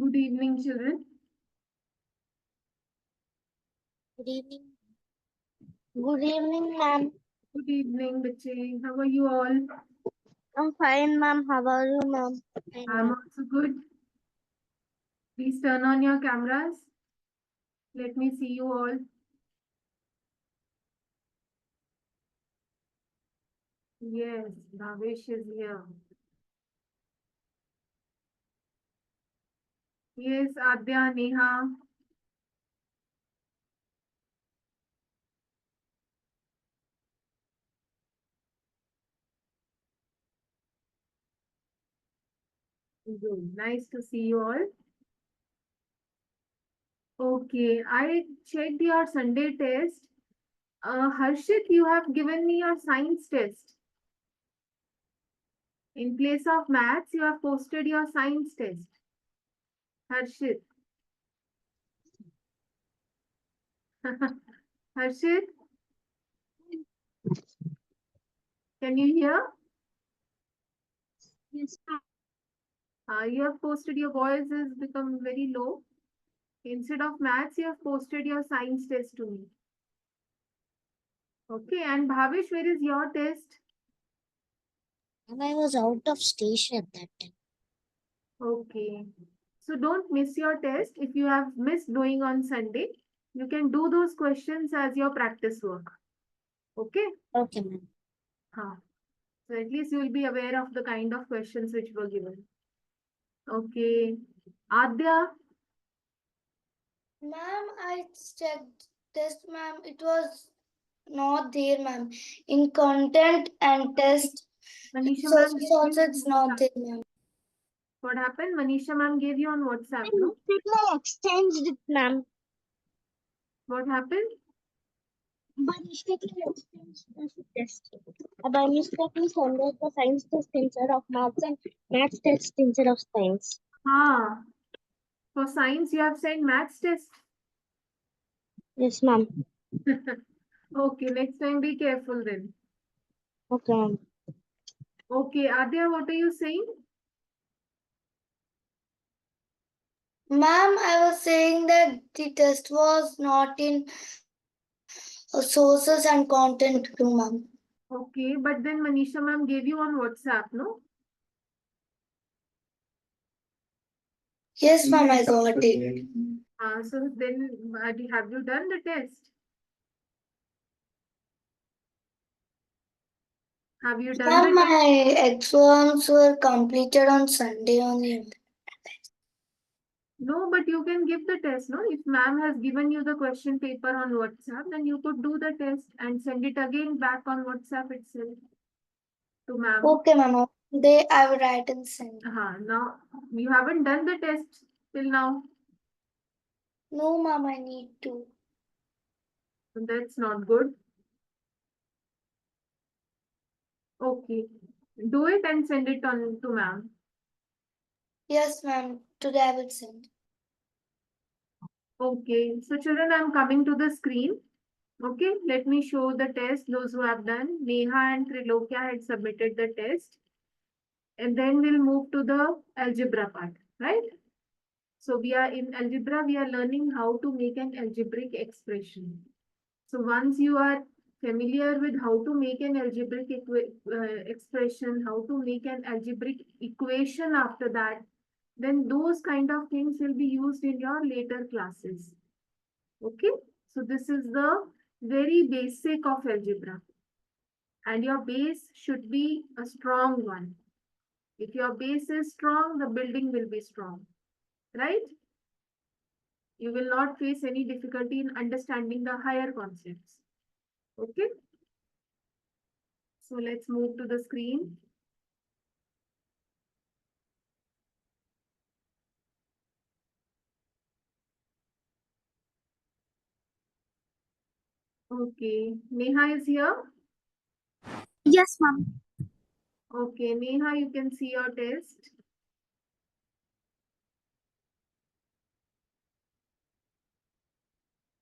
Good evening, children. Good evening. Good evening, ma'am. Good evening, bache. How are you all? I'm fine, ma'am. How are you, ma'am? I'm also good. Please turn on your cameras. Let me see you all. Yes, Bhavesh is here. Yes, Adya, Neha. Good. Nice to see you all. Okay, I checked your Sunday test. Harshit, you have given me your science test. In place of maths, you have posted your science test. Harshit. Harshit, can you hear? Yes, ma'am. You have posted your voice has become very low. Instead of maths, you have posted your science test to me. Okay, and Bhavesh, where is your test? And I was out of station at that time. Okay. So don't miss your test. If you have missed doing on Sunday, you can do those questions as your practice work. Okay? Okay, ma'am. Huh. So at least you will be aware of the kind of questions which were given. Okay. Adya, Ma'am, I checked test, ma'am. It was not there, ma'am. In content and test, Manisha so ma'am gave you also on it's not WhatsApp. there, ma'am. What happened? Manisha ma'am gave you on WhatsApp, I no? mistakenly exchanged it, ma'am. What happened? By mistakenly exchanged the test. By mistakenly sent the science test instead of maths and maths test instead of science. Ah, for science, you have sent maths test. Yes, ma'am. Okay, next time be careful then. Okay, ma'am. Okay, Adya, what are you saying? Ma'am, I was saying that the test was not in sources and content too, ma'am. Okay, but then Manisha ma'am gave you on WhatsApp, no? Yes, ma'am, I got it. So then have you done the test? Have you done the Ma'am, test? my exams were completed on Sunday only. No, but you can give the test, no? If ma'am has given you the question paper on WhatsApp, then you could do the test and send it again back on WhatsApp itself to ma'am. Okay, ma'am. They I will write and send. Now you haven't done the test till now. No, ma'am, I need to. That's not good. Okay. Do it and send it on to ma'am. Yes, ma'am. Today I will send. Okay. So children, I'm coming to the screen. Okay. Let me show the test. Those who have done. Neha and Trilokya had submitted the test. And then we'll move to the algebra part. Right? So we are in algebra. We are learning how to make an algebraic expression. So once you are familiar with how to make an algebraic expression, how to make an algebraic equation after that, then those kind of things will be used in your later classes. Okay, so this is the very basic of algebra, and your base should be a strong one. If your base is strong, the building will be strong, right? You will not face any difficulty in understanding the higher concepts. Okay, so let's move to the screen. Okay, Neha is here. Yes, ma'am. Okay, Neha, you can see your test.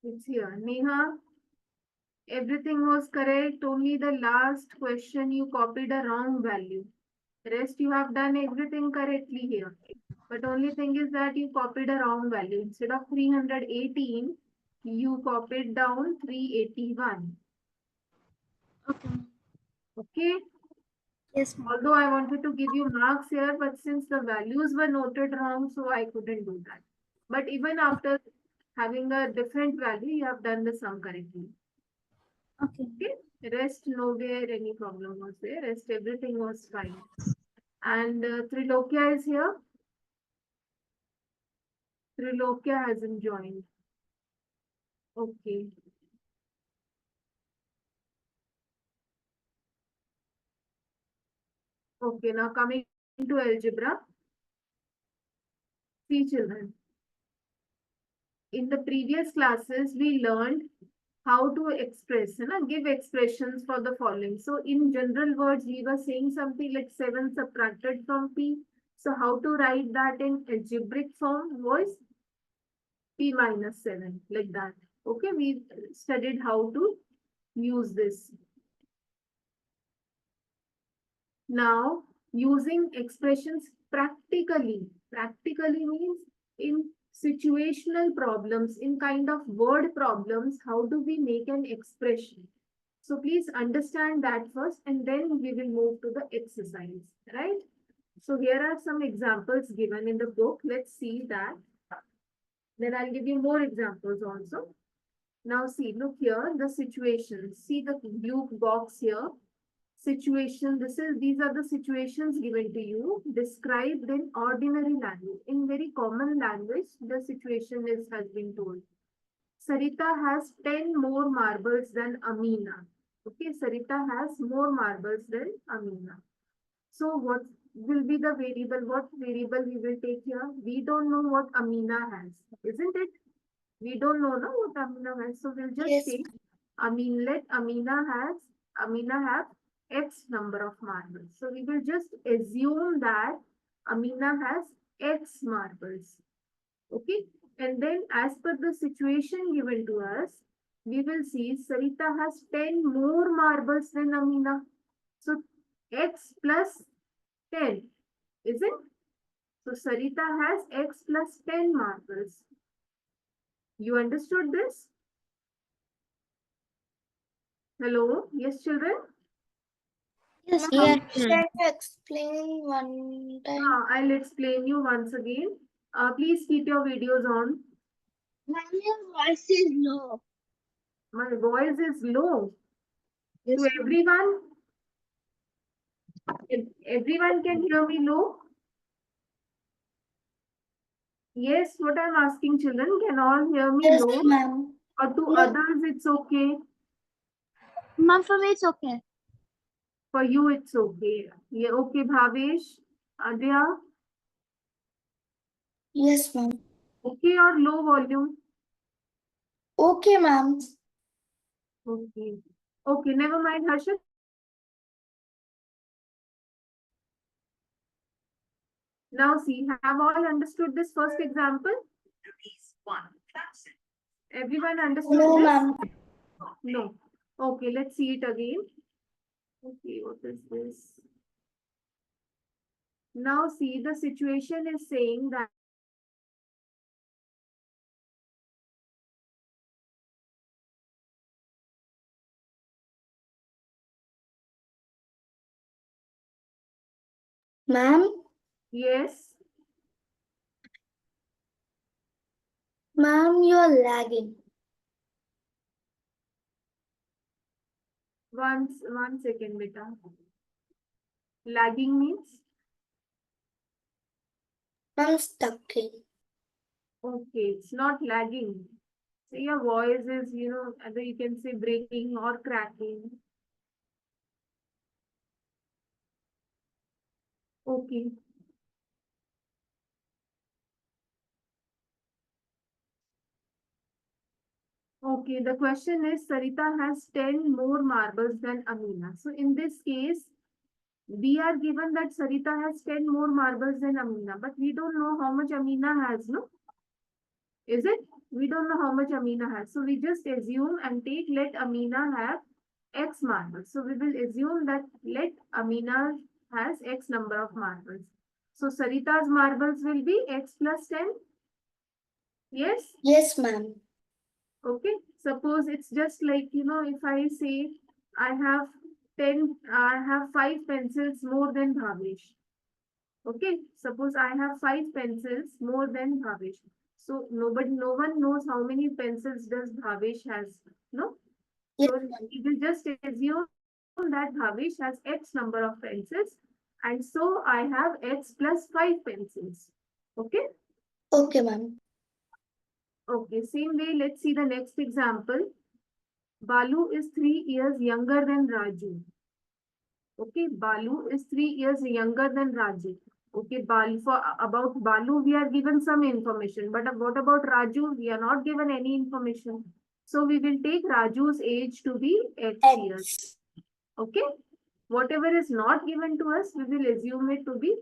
It's here. Neha, everything was correct. Only the last question you copied a wrong value. Rest you have done everything correctly here. But only thing is that you copied a wrong value. Instead of 318, you copied down 381. Okay. Okay. Yes, ma'am. Although I wanted to give you marks here, but since the values were noted wrong, so I couldn't do that. But even after having a different value, you have done the sum correctly. Okay. Okay. Rest nowhere any problem was there. Rest everything was fine. And Trilokya is here. Trilokya hasn't joined. Okay. Okay, now coming to algebra. See children, in the previous classes, we learned how to express, give expressions for the following. So in general words, we were saying something like 7 subtracted from P. So how to write that in algebraic form was P minus 7, like that. Okay, we studied how to use this. Now, using expressions practically means in situational problems, in kind of word problems, how do we make an expression? So please understand that first, and then we will move to the exercise, right? So here are some examples given in the book. Let's see that. Then I'll give you more examples also. Now see, look here, the situation. See the blue box here. Situation, these are the situations given to you, described in ordinary language. In very common language, the situation has been told. Sarita has 10 more marbles than Amina. Okay, Sarita has more marbles than Amina. So what will be the variable? What variable we will take here? We don't know what Amina has, isn't it? We don't know no, what Amina has. So we'll just Yes. take let Amina have X number of marbles. So we will just assume that Amina has X marbles. Okay. And then as per the situation given to us, we will see Sarita has 10 more marbles than Amina. So X plus 10, isn't? So Sarita has X plus 10 marbles. You understood this? Hello? Yes, children? Yes, Ma'am, ma'am. can you explain one time? I'll explain you once again. Please keep your videos on. Ma'am, your voice is low. My voice is low. Yes, To ma'am. everyone, everyone can hear me low. Yes, what I'm asking children, can all hear me Yes, low? ma'am. Or to No. others, it's okay. Ma'am, for me it's okay. For you, it's okay. Yeah, okay, Bhavesh, Adya, Yes, ma'am. okay or low volume? Okay, ma'am. Okay. Okay, never mind, Harshit. Now see, have all understood this first example? Everyone understood No, this? ma'am. No. Okay, let's see it again. Okay, what is this? Now see, the situation is saying that Ma'am, yes, ma'am, you're lagging. one second, beta. Lagging means I'm stuck in. okay, it's not lagging. So your voice is, either you can say breaking or cracking. Okay. Okay, the question is Sarita has 10 more marbles than Amina. So in this case, we are given that Sarita has 10 more marbles than Amina, but we don't know how much Amina has, no? Is it? We don't know how much Amina has. So we just assume and take let Amina have X marbles. So we will assume that let Amina has X number of marbles. So Sarita's marbles will be x plus 10. Yes? Yes, ma'am. Okay. Suppose it's just like, if I say I have 5 pencils more than Bhavesh. Okay. Suppose I have 5 pencils more than Bhavesh. So no one knows how many pencils does Bhavesh has. No? Yes, So ma'am. we will just assume that Bhavesh has X number of pencils. And so I have X plus 5 pencils. Okay. Okay, ma'am. Okay. Same way, let's see the next example. Balu is 3 years younger than Raju. Okay. Balu is 3 years younger than Raju. Okay. About Balu, we are given some information. But what about Raju? We are not given any information. So we will take Raju's age to be X years. X. Okay. Whatever is not given to us, we will assume it to be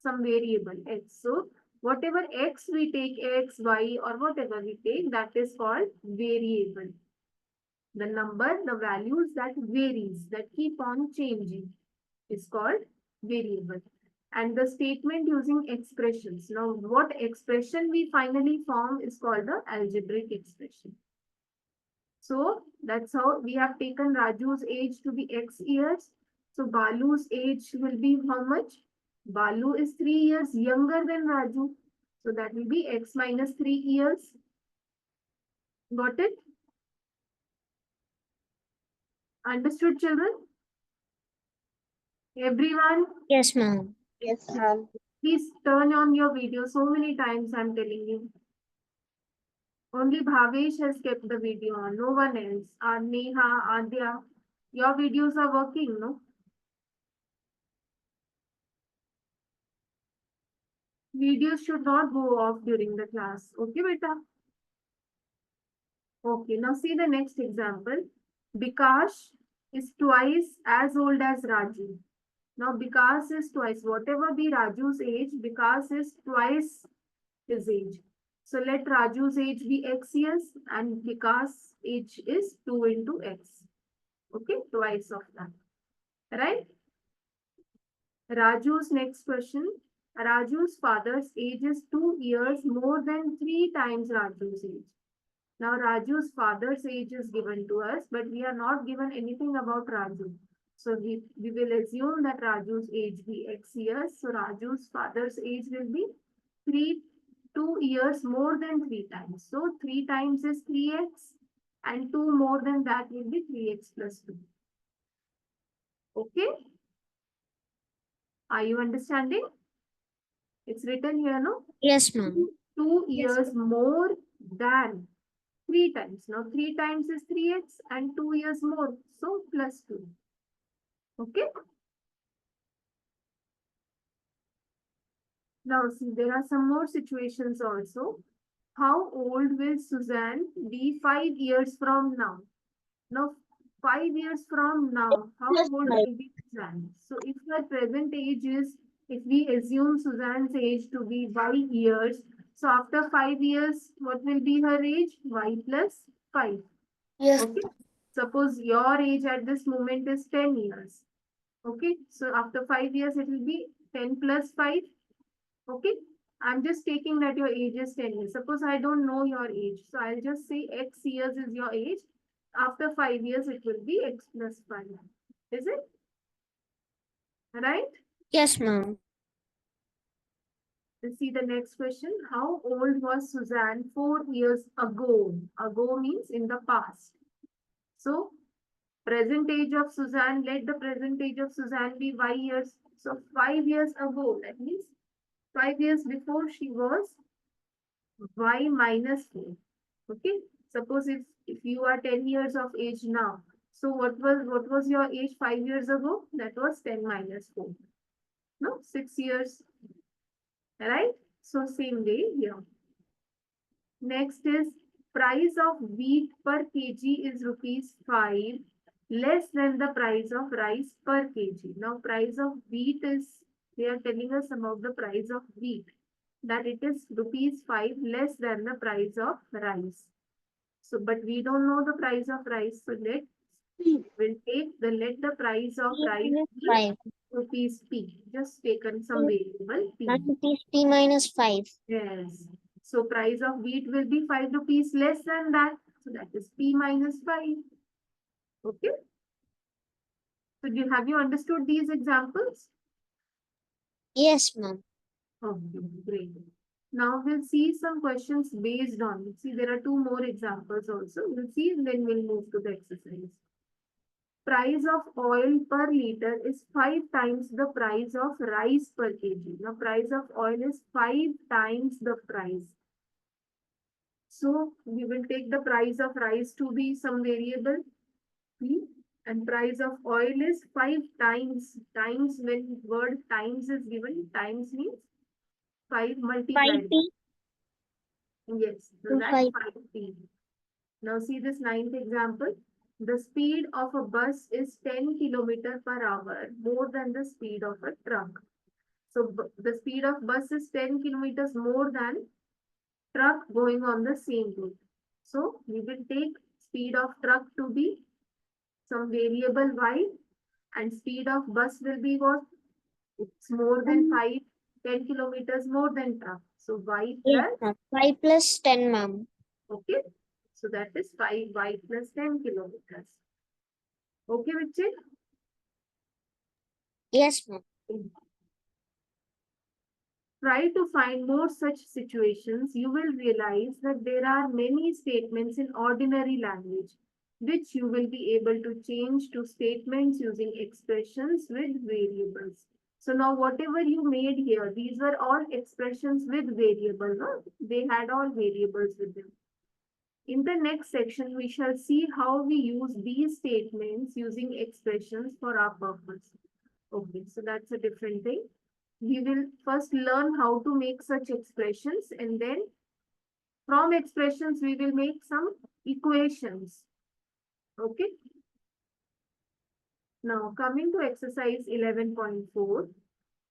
some variable x. So whatever x we take, x, y, or whatever we take, that is called variable. The number, the values that varies, that keep on changing is called variable. And the statement using expressions. Now, what expression we finally form is called the algebraic expression. So that's how we have taken Raju's age to be X years. So Balu's age will be how much? Balu is 3 years younger than Raju. So that will be X minus 3 years. Got it? Understood, children? Everyone, Yes, ma'am. Yes, ma'am. please turn on your video. So many times I'm telling you. Only Bhavesh has kept the video on, no one else. Neha, Adya, your videos are working, no? Videos should not go off during the class. Okay, beta? Okay, now see the next example. Bikash is twice as old as Raju. Now Bikash is twice. Whatever be Raju's age, Bikash is twice his age. So let Raju's age be X years and Bikash's age is 2 into X. Okay, twice of that. Right? Raju's next question. Raju's father's age is 2 years more than 3 times Raju's age. Now Raju's father's age is given to us, but we are not given anything about Raju. So we will assume that Raju's age be X years. So Raju's father's age will be 2 years more than 3 times. So 3 times is 3x and 2 more than that will be 3x plus 2. Okay? Are you understanding? It's written here, no? Yes, ma'am. 2 years more than 3 times. Now 3 times is 3x and 2 years more. So plus 2. Okay. Now see, there are some more situations also. How old will Suzanne be 5 years from now? Now 5 years from now, how Plus old 5. will be Suzanne? So if her present age is, if we assume Suzanne's age to be y years, so after 5 years, what will be her age? Y plus 5. Yes. Okay. Suppose your age at this moment is 10 years. Okay. So after 5 years, it will be 10 plus 5. Okay. I'm just taking that your age is 10 years. Suppose I don't know your age. So I'll just say X years is your age. After 5 years, it will be X plus 5. Is it? Right? Yes, ma'am. Let's see the next question. How old was Suzanne 4 years ago? Ago means in the past. So present age of Suzanne, let the present age of Suzanne be y years. So 5 years ago, that means 5 years before she was y minus 4. Okay. Suppose if you are 10 years of age now. So what was your age 5 years ago? That was 10 minus 4. No, 6 years. Right? So same way here. Next is price of wheat per kg is rupees 5 less than the price of rice per kg. Now price of wheat is, they are telling us about the price of wheat, that it is rupees 5 less than the price of rice. So but we don't know the price of rice. So let the price of 3 rice minus be 5. rupees P. Just taken some variable P. Ma'am, it is P minus 5. Yes. So price of wheat will be 5 rupees less than that. So that is P minus 5. Okay. So have you understood these examples? Yes, ma'am. Okay, great. Now we'll see some questions based on it. See, there are two more examples also. We'll see and then we'll move to the exercise. Price of oil per liter is 5 times the price of rice per kg. Now, price of oil is 5 times the price. So, we will take the price of rice to be some variable P, and price of oil is 5 times. Times, when word times is given, times means 5 multiplied. 5P Yes, so to that's 5. 5P. Now see this ninth example. The speed of a bus is 10 kilometer per hour, more than the speed of a truck. So the speed of bus is 10 kilometers more than truck going on the same route. So we will take speed of truck to be some variable y, and speed of bus will be what? It's more than 10 kilometers more than truck. So y Yes, plus, ma'am. 5 plus 10, ma'am. okay. So that is 5y plus 10 kilometers. Okay, Vichit? Yes, ma'am. Try to find more such situations. You will realize that there are many statements in ordinary language, which you will be able to change to statements using expressions with variables. So now whatever you made here, these were all expressions with variable, no? They had all variables with them. In the next section, we shall see how we use these statements using expressions for our purpose. Okay, so that's a different thing. We will first learn how to make such expressions, and then from expressions, we will make some equations. Okay. Now, coming to exercise 11.4,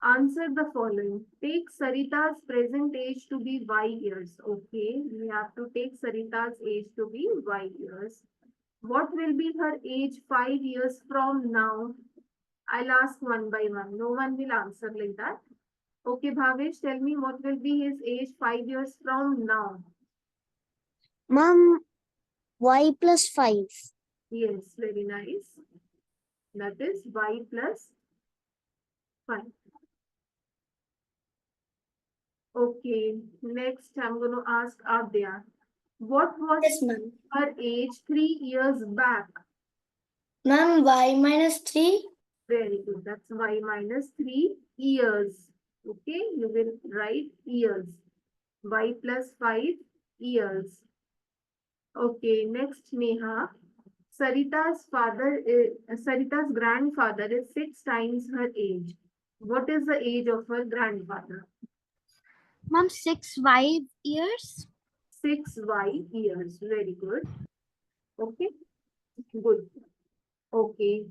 answer the following. Take Sarita's present age to be Y years. Okay, we have to take Sarita's age to be Y years. What will be her age 5 years from now? I'll ask one by one. No one will answer like that. Okay, Bhavesh, tell me what will be his age 5 years from now? Ma'am, Y plus 5. Yes, very nice. That is y plus 5. Okay, next I'm going to ask Adya. What was Yes, ma'am. her age 3 years back? Ma'am, y minus 3. Very good. That's y minus 3 years. Okay, you will write years. Y plus 5 years. Okay, next Neha. Sarita's grandfather is 6 times her age. What is the age of her grandfather? Ma'am, 6Y years. 6y years. Very good. Okay, good. Okay.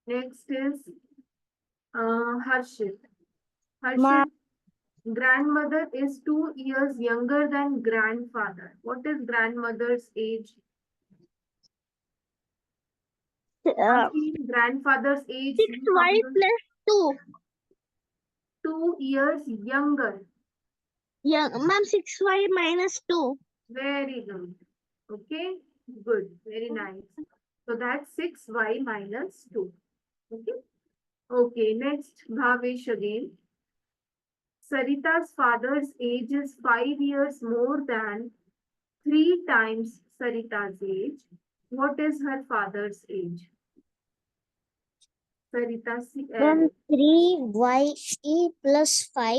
Next is Harshit. Ma'am, Harshit, grandmother is 2 years younger than grandfather. What is grandmother's age? Asking grandfather's age. 6Y plus 2. 2 years younger. Yeah, ma'am, 6Y minus 2. Very good. Okay, good. Very nice. So that's 6y minus 2. Okay. Okay, next, Bhavesh again. Sarita's father's age is 5 years more than 3 times Sarita's age. What is her father's age? Sarita, Ma'am, 3Y plus 5.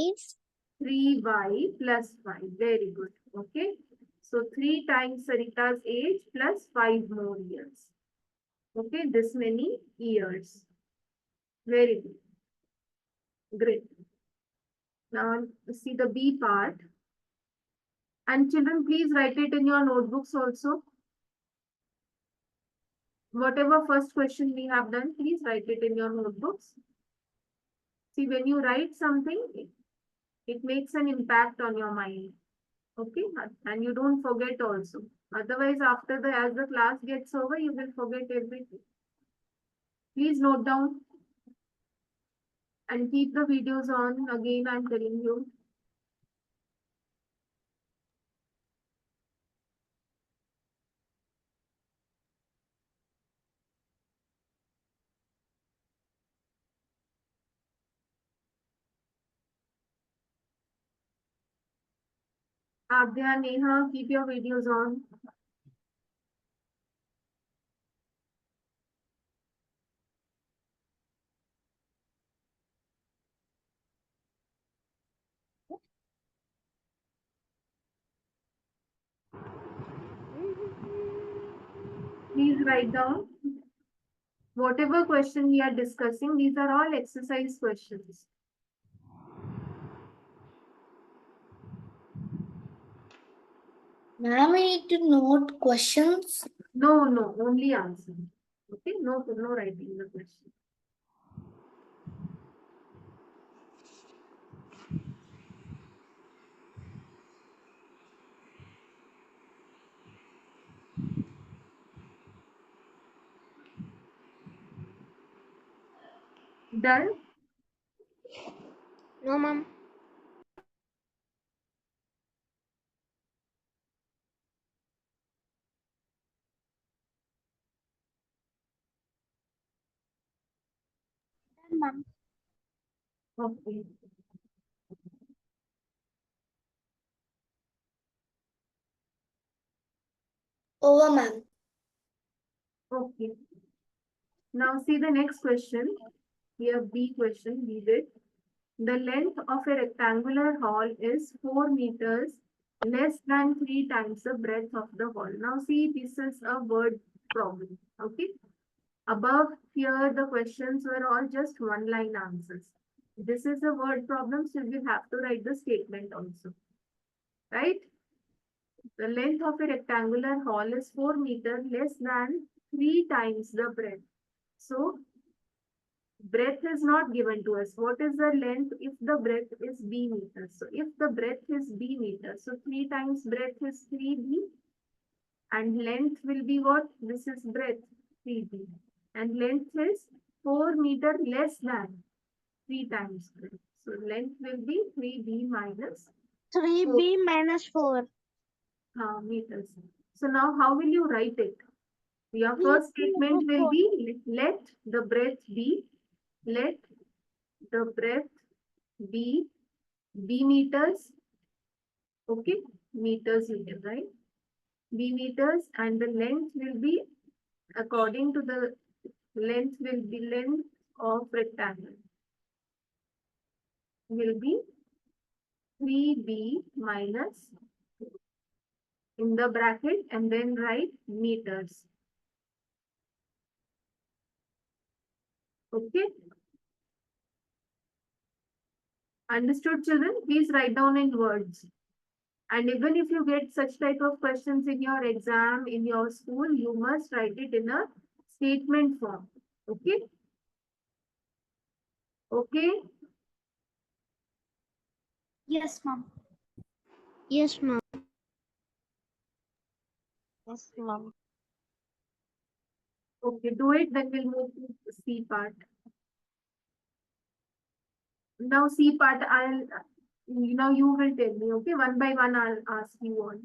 3y plus 5. Very good. Okay. So 3 times Sarita's age plus 5 more years. Okay, this many years. Very good. Great. Now see the B part. And children, please write it in your notebooks also. Whatever first question we have done, please write it in your notebooks. See, when you write something, it makes an impact on your mind. Okay, and you don't forget also. Otherwise, as the class gets over, you will forget everything. Please note down. And keep the videos on. Again, I'm telling you. Abhya, Neha, keep your videos on. Please write down whatever question we are discussing. These are all exercise questions. Ma'am, I need to note questions. No, no, only answer. Okay, no, no writing the question. Done? No, ma'am. Done, ma'am. Okay. Over, ma'am. Okay. Now see the next question. Here B question, read it. The length of a rectangular hall is 4 meters, less than 3 times the breadth of the hall. Now see, this is a word problem. Okay. Above here, the questions were all just one line answers. This is a word problem, so you have to write the statement also. Right? The length of a rectangular hall is 4 meters, less than 3 times the breadth. So breadth is not given to us. What is the length if the breadth is b meters? So if the breadth is b meters, so 3 times breadth is 3b, and length will be what? This is breadth, 3b, and length is 4 meter less than 3 times breadth. So length will be 3b minus 3b minus 4. meters. So now how will you write it? Your first statement will be let the breadth be, let the breadth be b meters. Okay, meters you can write b meters, and the length will be according to the length will be length of rectangle will be 3b minus in the bracket and then write meters. Okay, understood children? Please write down in words. And even if you get such type of questions in your exam, in your school, you must write it in a statement form. Okay? Okay? Yes, ma'am. Yes, ma'am. Yes, ma'am. Okay, do it, then we'll move to C part. Now C part, you will tell me, okay? One by one, I'll ask you on.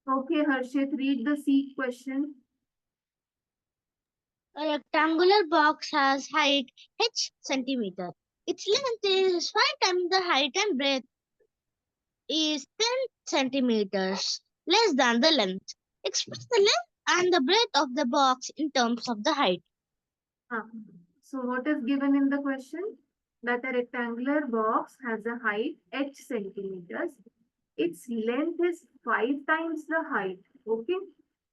Okay, Harshit, read the C question. A rectangular box has height h centimeter. Its length is 5 times the height and breadth is 10 centimeters less than the length. Express the length and the breadth of the box in terms of the height. So what is given in the question? That a rectangular box has a height h centimeters. Its length is 5 times the height, okay?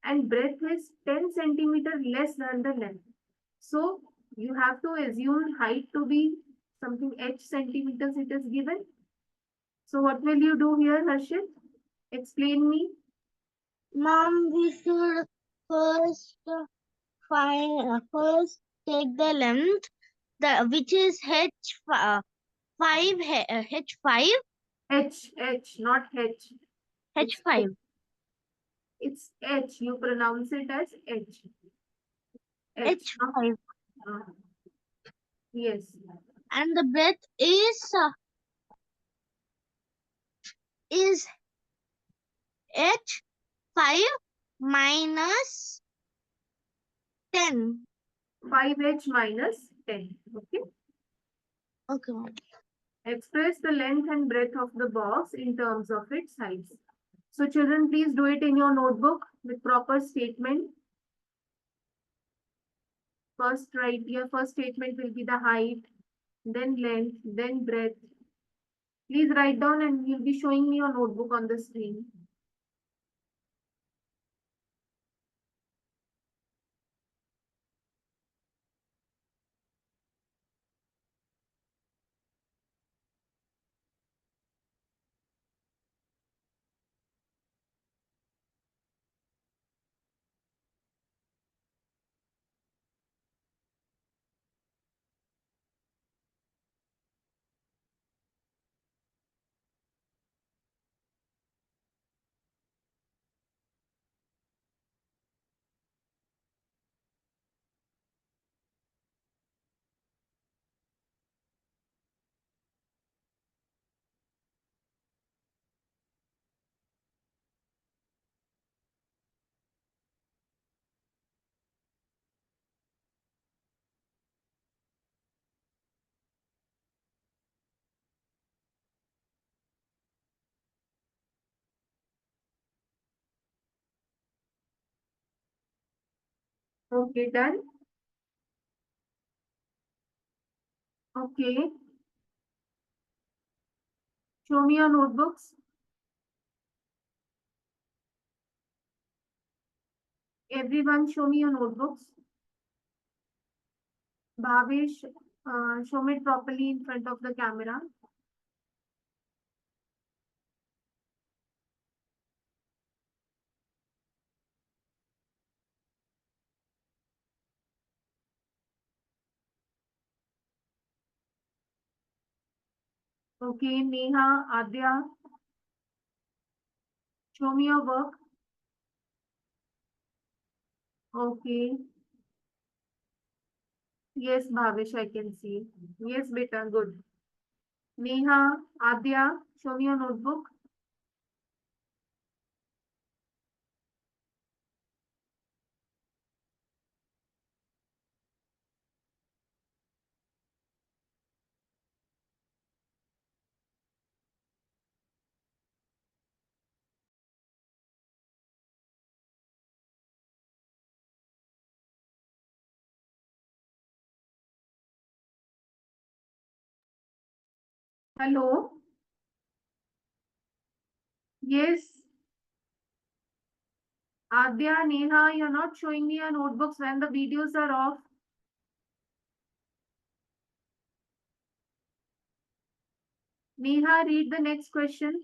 And breadth is 10 centimeter less than the length. So you have to assume height to be something h centimeters it is given. So what will you do here, Harshit? Explain me. Mom, we should first take the length, which is H5, H5, H, not H. It's H5, it's H. You pronounce it as H. H. H5, Uh, yes. and the breadth is H5 minus 10. 5H minus 10. Okay. Okay, ma'am. Express the length and breadth of the box in terms of its size. So children, please do it in your notebook with proper statement. First write your first statement will be the height, then length, then breadth. Please write down and you'll be showing me your notebook on the screen. Okay, done. Okay. Show me your notebooks. Everyone, show me your notebooks. Bhavesh, show me it properly in front of the camera. Okay, Neha, Adya, show me your work. Okay. Yes, Bhavesh, I can see. Yes, beta, good. Neha, Adya, show me your notebook. Hello. Yes. Adya, Neha, you're not showing me your notebooks when the videos are off. Neha, read the next question.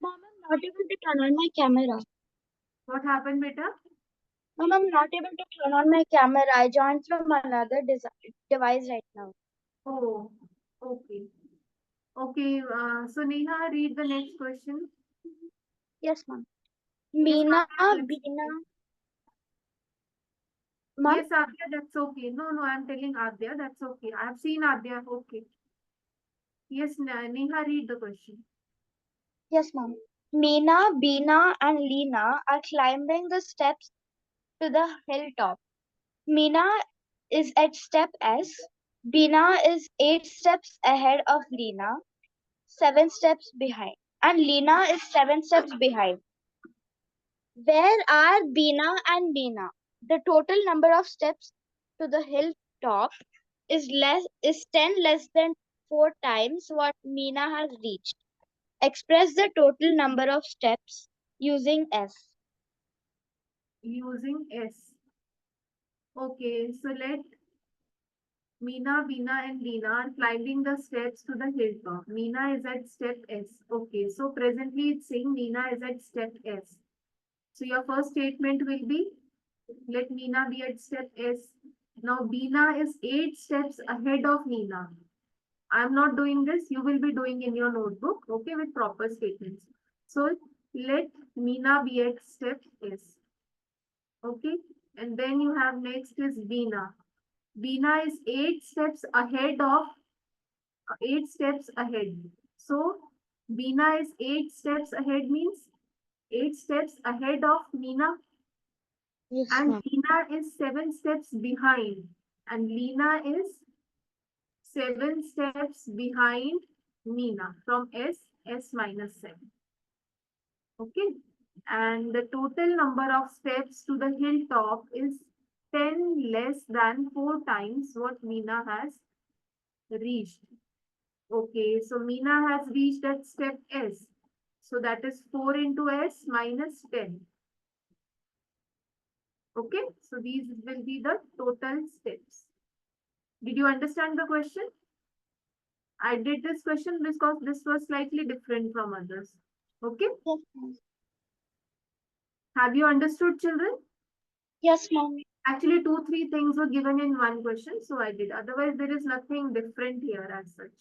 Mom, I'm not able to turn on my camera. What happened, beta? Mom, I'm not able to turn on my camera. I joined from another device right now. Oh, okay. Okay, so Neha, read the next question. Yes, ma'am. Yes, Meena, Adya, that's Beena, okay. ma'am. Yes, Adya, that's okay. No, I'm telling Adya, that's okay. I have seen Adya. Okay. Yes, Neha, read the question. Yes, ma'am. Meena, Beena, and Leena are climbing the steps to the hilltop. Meena is at step S. Beena is 8 steps ahead of Leena, 7 steps behind. And Leena is 7 steps behind. Where are Beena and Meena? The total number of steps to the hilltop is 10 less than 4 times what Meena has reached. Express the total number of steps using S. Using S. Okay, so let Meena, Beena, and Leena are climbing the steps to the hilltop. Meena is at step S. Okay, so presently it's saying Meena is at step S. So your first statement will be, let Meena be at step S. Now Beena is 8 steps ahead of Neena. I'm not doing this. You will be doing in your notebook, okay, with proper statements. So let Meena be at step S. Okay. And then you have next is Beena. Beena is 8 steps ahead of 8 steps ahead. So Beena is 8 steps ahead means 8 steps ahead of Meena, Yes, and ma'am. Leena is 7 steps behind, and Leena is 7 steps behind Meena from S minus 7. Okay. And the total number of steps to the hilltop is 10 less than 4 times what Meena has reached. Okay, so Meena has reached at step S. So that is 4 into S minus 10. Okay, so these will be the total steps. Did you understand the question? I did this question because this was slightly different from others. Okay, Yes, ma'am. have you understood, children? Yes, ma'am. Actually, 2, 3 things were given in one question, so I did. Otherwise, there is nothing different here as such.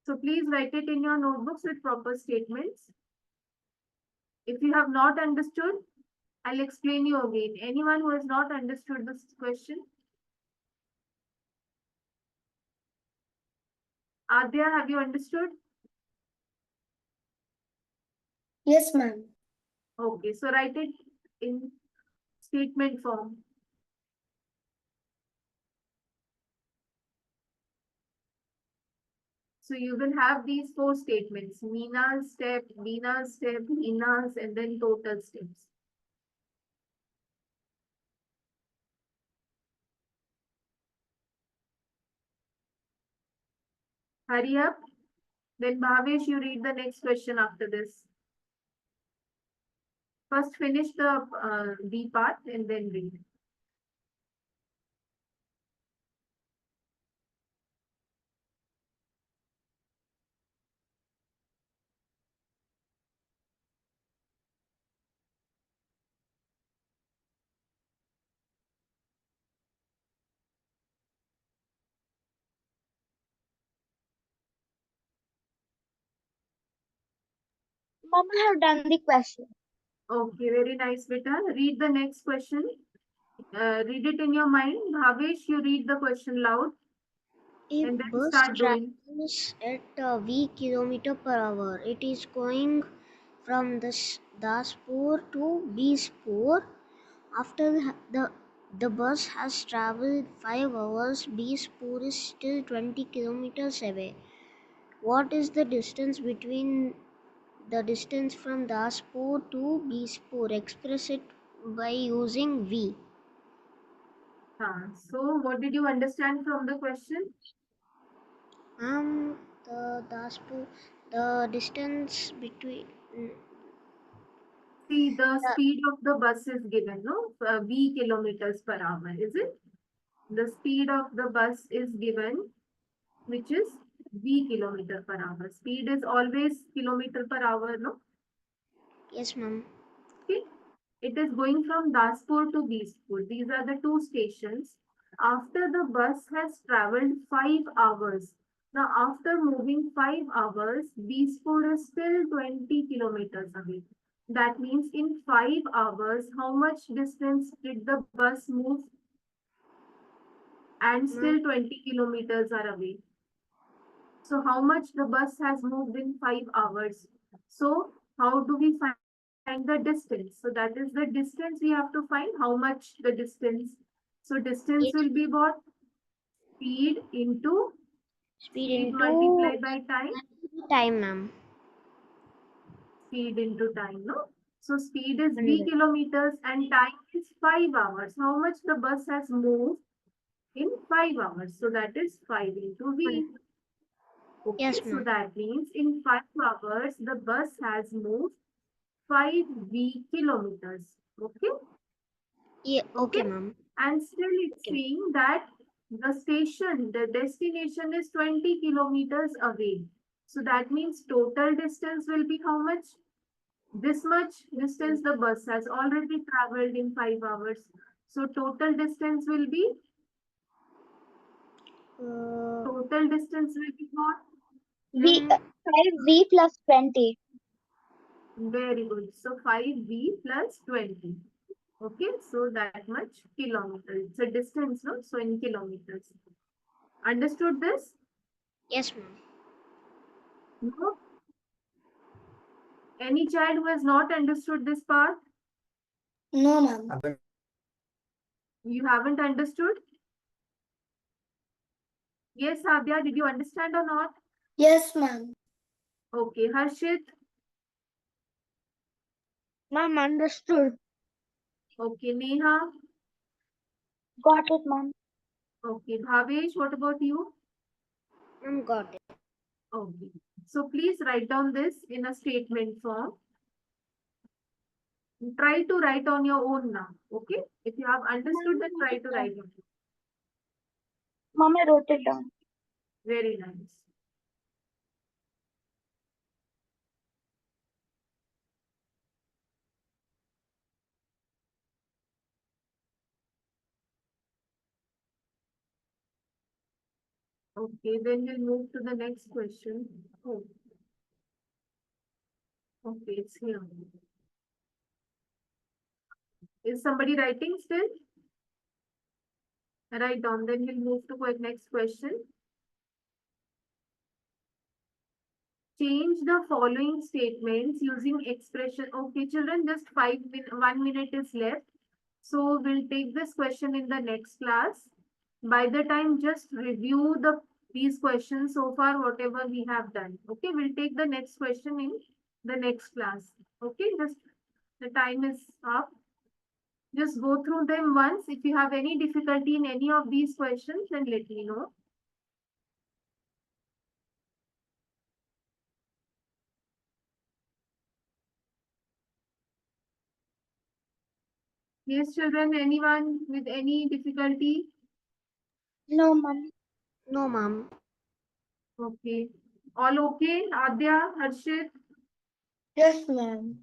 So please write it in your notebooks with proper statements. If you have not understood, I'll explain you again. Anyone who has not understood this question? Adya, have you understood? Yes, ma'am. Okay, so write it in statement form. So you will have these 4 statements: Meena's step, Beena's step, Heena's, and then total steps. Hurry up. Then Bhavesh, you read the next question after this. First finish the B part and then read. Mom, I have done the question. Okay, very nice, beta. Read the next question. Read it in your mind. Bhavesh, you read the question loud If and then bus start doing. travels at V kilometer per hour, it is going from Daspur to Bispur. After the bus has traveled 5 hours, Bispur is still 20 kilometers away. What is the distance between the distance from Daspur to Bispur? Express it by using V. So what did you understand from the question? The Daspur, the distance between See, the the speed of the bus is given, no? V kilometers per hour, is it? The speed of the bus is given, which is V kilometer per hour. Speed is always kilometer per hour, no? yes, ma'am. Okay. It is going from Daspur to Bispur. These are the 2 stations. After the bus has traveled 5 hours. Now, after moving 5 hours, Bispur is still 20 kilometers away. That means in 5 hours, how much distance did the bus move? And Ma'am, still 20 kilometers are away. So how much the bus has moved in 5 hours? So how do we find the distance? So that is the distance we have to find. How much the distance? So distance yes, will be what? Speed into speed speed into multiplied by time. time, ma'am. Speed into time, no? So speed is v 100. kilometers and time is 5 hours. How much the bus has moved in 5 hours? So that is 5 into v. Okay, Yes, so ma'am. that means in 5 hours, the bus has moved 5 kilometers. Okay, Yeah, okay, okay. ma'am. And still it's Okay. saying that the station, the destination is 20 kilometers away. So that means total distance will be how much? This much distance the bus has already traveled in 5 hours. So total distance will be what? V 5V plus 20. Very good. So 5V plus 20. Okay, so that much kilometers. It's a distance, no? So in kilometers. Understood this? Yes, ma'am. No? Any child who has not understood this part? No, ma'am. You haven't understood? Yes, Adya, did you understand or not? Yes, ma'am. Okay, Harshit. Ma'am, understood. Okay, Neha. Got it, ma'am. Okay, Bhavesh, what about you? Ma'am, got it. Okay. So please write down this in a statement form. Try to write on your own now. Okay? If you have understood, then try to write on it. Mom, I wrote it down. Very nice. Okay, then we'll move to the next question. Oh. Okay, it's here. Is somebody writing still? Write down, then we'll move to the next question. Change the following statements using expression. Okay, children, just 1 minute is left. So we'll take this question in the next class. By the time, just review these questions so far, whatever we have done. Okay, we'll take the next question in the next class. Okay, just the time is up. Just go through them once. If you have any difficulty in any of these questions, then let me know. Yes, children, anyone with any difficulty? No, mom. No, ma'am. Okay. All okay? Adya, Harshit? Yes, ma'am.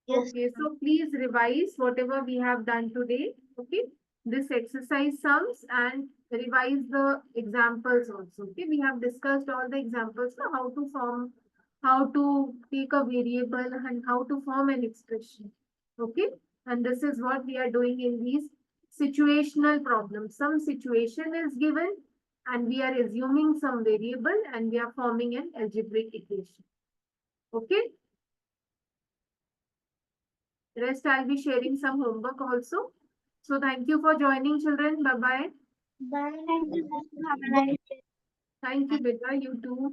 Yes. Okay, so please revise whatever we have done today. Okay, this exercise sums and revise the examples also. Okay, we have discussed all the examples, so how to form, how to take a variable and how to form an expression. Okay, and this is what we are doing in these situational problems. Some situation is given and we are assuming some variable and we are forming an algebraic equation. Okay. Rest, I'll be sharing some homework also. So thank you for joining, children. Bye-bye. Bye. Thank you, ma'am. Have a nice day. Thank you, Beta. You too.